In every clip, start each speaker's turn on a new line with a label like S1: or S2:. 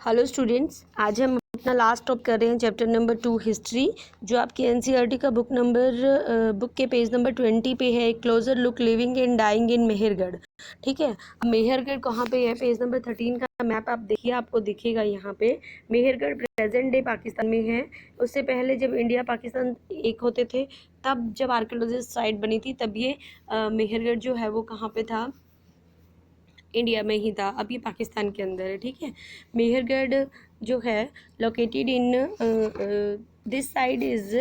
S1: Hello students, आज हम अपना लास्ट टॉप कर रहे हैं चैप्टर नंबर 2 हिस्ट्री, जो आपकी एनसीईआरटी का बुक के पेज नंबर 20 पे है। Closer look living and dying in Mehrgarh. ठीक है, अब मेहरगढ़ कहाँ पे है? पेज नंबर 13 का मैप आप देखिए, आपको दिखेगा यहाँ पे। मेहरगढ़ प्रेजेंट डे पाकिस्तान में है। उससे पहले जब इंडिया पाकिस्तान एक होते थे, तब जब आर्कियोलॉजिस्ट साइट बनी थी, तब ये मेहरगढ़ जो है वो कहाँ पे था? इंडिया में ही था। अब ये पाकिस्तान के अंदर है। ठीक है, मेहरगढ़ जो है located in this side is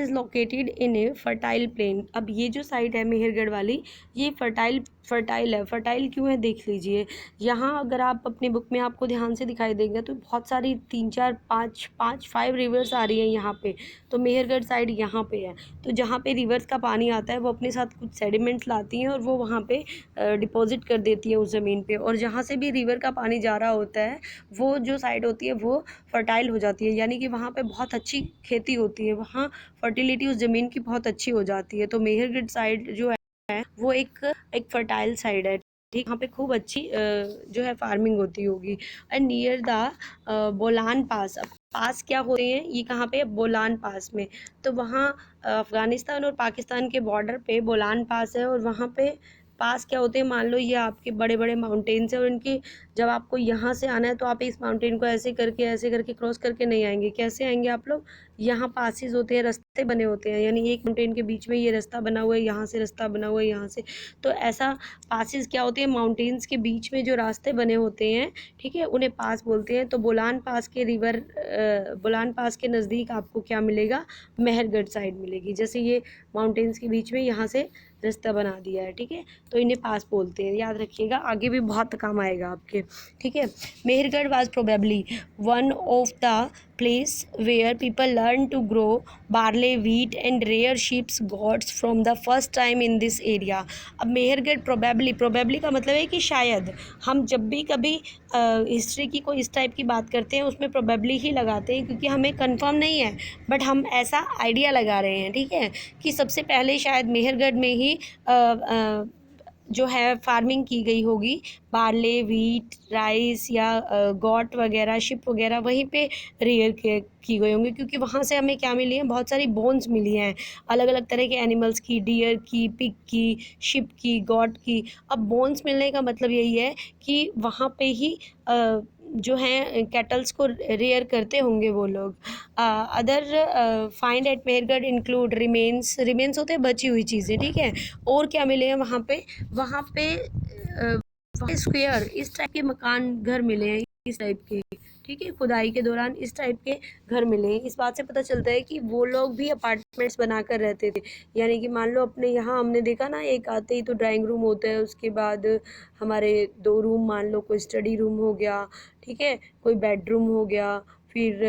S1: located in A fertile plain. अब ये जो साइड है मेहरगढ़ वाली, ये फर्टाइल है। फर्टाइल क्यों है देख लीजिए। यहाँ अगर आप अपनी बुक में आपको ध्यान से दिखाई देंगे तो बहुत सारी 3 4 5 5 रिवर्स आ रही हैं यहाँ पे। तो मेहरगढ़ साइड यहाँ पे है। तो जहाँ पे रिवर्स का पानी आता है वो अपने साथ कुछ सेडिमेंट्स लाती हैं और वो वहाँ पे डिपॉजिट कर देती है उस ज़मीन पे। और जहाँ से भी रिवर का पानी जा रहा होता है, वो जो साइड होती है वो फर्टाइल हो जाती है, यानी कि वहाँ पे बहुत अच्छी खेती होती है। वहाँ फर्टिलिटी उस ज़मीन की बहुत अच्छी हो जाती है। तो मेहरगढ़ साइड जो है वो एक फर्टाइल साइड है। ठीक, यहाँ पे खूब अच्छी जो है फार्मिंग होती होगी। एंड नियर द बोलान पास। अब पास क्या होते हैं? ये कहाँ पे? बोलान पास में। तो वहाँ अफ़गानिस्तान और पाकिस्तान के बॉर्डर पे बोलान पास है। और वहाँ पे पास क्या होते हैं? मान लो ये आपके बड़े बड़े माउंटेन्स हैं, और इनकी जब आपको यहाँ से आना है तो आप इस माउंटेन को ऐसे करके क्रॉस करके नहीं आएंगे। कैसे आएंगे आप लोग? यहाँ पासिस होते हैं, रास्ते बने होते हैं, यानी एक माउंटेन के बीच में ये रास्ता बना हुआ है, यहाँ से रास्ता बना हुआ है, यहाँ से। तो ऐसा पासिस क्या होते हैं? माउंटेन्स के बीच में जो रास्ते बने होते हैं, ठीक है, उन्हें पास बोलते हैं। तो बोलान पास के नज़दीक आपको क्या मिलेगा? मेहरगढ़ साइड मिलेगी। जैसे ये माउंटेन्स के बीच में यहाँ से रास्ता बना दिया है, ठीक है, तो इन्हें पास बोलते हैं। याद रखिएगा, आगे भी बहुत काम आएगा आपके। ठीक है, Mehrgarh was probably one of the place where people learn to grow barley, wheat and rare sheep's gods from the first time in this area। अब मेहरगढ़ प्रोबेबली का मतलब है कि शायद। हम जब भी कभी हिस्ट्री की कोई इस टाइप की बात करते हैं उसमें प्रोबेबली ही लगाते हैं, क्योंकि हमें कंफर्म नहीं है, बट हम ऐसा आइडिया लगा रहे हैं। ठीक है, कि सबसे पहले शायद मेहरगढ़ में ही जो है फार्मिंग की गई होगी। बार्ले, व्हीट, राइस या गॉट वगैरह, शिप वगैरह वहीं पे रेयर की गई होंगी, क्योंकि वहाँ से हमें क्या मिली है? बहुत सारी बोन्स मिली हैं अलग अलग तरह के एनिमल्स की, डियर की, पिग की, शिप की, गॉट की। अब बोन्स मिलने का मतलब यही है कि वहाँ पे ही जो हैं कैटल्स को रेयर करते होंगे वो लोग। Other find at Mehrgarh include remains होते हैं बची हुई चीज़ें। ठीक है, और क्या मिले हैं वहाँ पे? वहाँ पे स्क्वायर इस टाइप के मकान घर मिले हैं, इस टाइप के। ठीक है, खुदाई के दौरान इस टाइप के घर मिले हैं। इस बात से पता चलता है कि वो लोग भी अपार्टमेंट्स बनाकर रहते थे। यानी कि मान लो अपने यहाँ हमने देखा ना, एक आते ही तो ड्राइंग रूम होता है, उसके बाद हमारे 2 रूम, मान लो कोई स्टडी रूम हो गया, ठीक है, कोई बेडरूम हो गया, फिर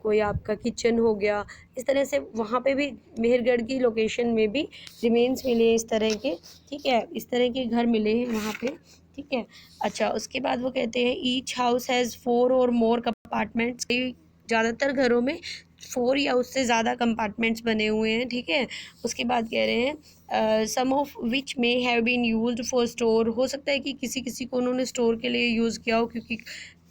S1: कोई आपका किचन हो गया। इस तरह से वहाँ पे भी मेहरगढ़ की लोकेशन में भी रिमेन्स मिले हैं इस तरह के। ठीक है, इस तरह के घर मिले हैं वहाँ पे। ठीक है, अच्छा, उसके बाद वो कहते हैं ईच हाउस हैज़ 4 और मोर कंपार्टमेंट्स। ज़्यादातर घरों में 4 या उससे ज़्यादा कंपार्टमेंट्स बने हुए हैं। ठीक है, उसके बाद कह रहे हैं some of which may have been used for store. हो सकता है कि किसी को उन्होंने स्टोर के लिए यूज़ किया हो, क्योंकि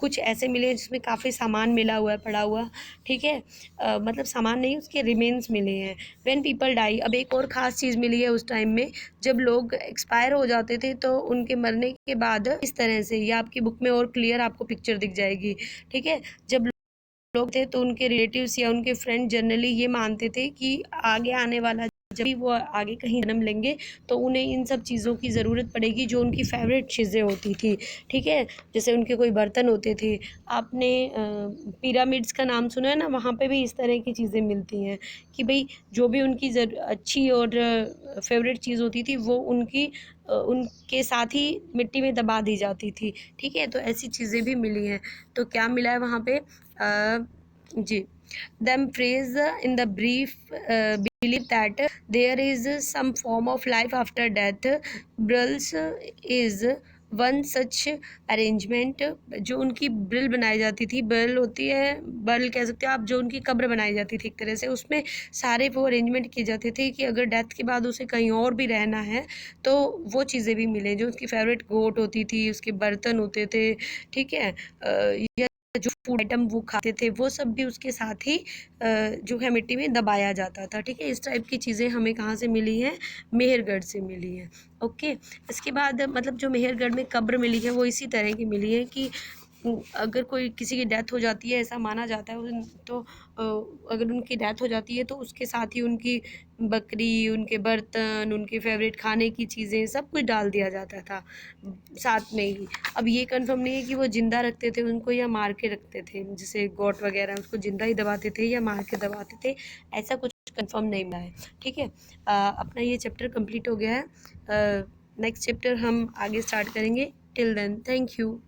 S1: कुछ ऐसे मिले जिसमें काफ़ी सामान मिला हुआ है, पड़ा हुआ। ठीक है, मतलब सामान नहीं, उसके रिमेन्स मिले हैं। व्हेन पीपल डाई, अब एक और ख़ास चीज़ मिली है उस टाइम में, जब लोग एक्सपायर हो जाते थे तो उनके मरने के बाद इस तरह से, ये आपकी बुक में और क्लियर आपको पिक्चर दिख जाएगी। ठीक है, जब लोग थे तो उनके रिलेटिव्स या उनके फ्रेंड जनरली ये मानते थे कि आगे आने वाला, जब भी वो आगे कहीं जन्म लेंगे तो उन्हें इन सब चीज़ों की ज़रूरत पड़ेगी जो उनकी फेवरेट चीज़ें होती थी। ठीक है, जैसे उनके कोई बर्तन होते थे। आपने पिरामिड्स का नाम सुना है ना, वहाँ पे भी इस तरह की चीज़ें मिलती हैं कि भाई जो भी उनकी अच्छी और फेवरेट चीज़ होती थी वो उनके साथ ही मिट्टी में दबा दी जाती थी। ठीक है, तो ऐसी चीज़ें भी मिली हैं। तो क्या मिला है वहाँ पे? जी, them phrase in the brief believe that there is some form of life after death. Brulls is one such arrangement, जो उनकी ब्रिल बनाई जाती थी, ब्रिल होती है, बर्ल कह सकते हो आप, जो उनकी कब्र बनाई जाती थी एक तरह से, उसमें सारे वो अरेंजमेंट किए जाते थे कि अगर डेथ के बाद उसे कहीं और भी रहना है तो वो चीज़ें भी मिलें। जो उसकी फेवरेट गोट होती थी, उसके बर्तन होते थे, ठीक है, या जो फूड आइटम वो खाते थे वो सब भी उसके साथ ही जो है मिट्टी में दबाया जाता था, ठीक है। इस टाइप की चीज़ें हमें कहाँ से मिली हैं, मेहरगढ़ से मिली हैं। ओके, इसके बाद मतलब जो मेहरगढ़ में कब्र मिली है वो इसी तरह की मिली है कि अगर कोई किसी की डेथ हो जाती है, ऐसा माना जाता है तो अगर उनकी डेथ हो जाती है तो उसके साथ ही उनकी बकरी, उनके बर्तन, उनके फेवरेट खाने की चीज़ें सब कुछ डाल दिया जाता था साथ में ही। अब ये कंफर्म नहीं है कि वो ज़िंदा रखते थे उनको या मार के रखते थे, जैसे गोट वगैरह उसको ज़िंदा ही दबाते थे या मार के दबाते थे, ऐसा कुछ कंफर्म नहीं मिला है, ठीक है। अपना ये चैप्टर कंप्लीट हो गया है। नेक्स्ट चैप्टर हम आगे स्टार्ट करेंगे। Till then, thank you.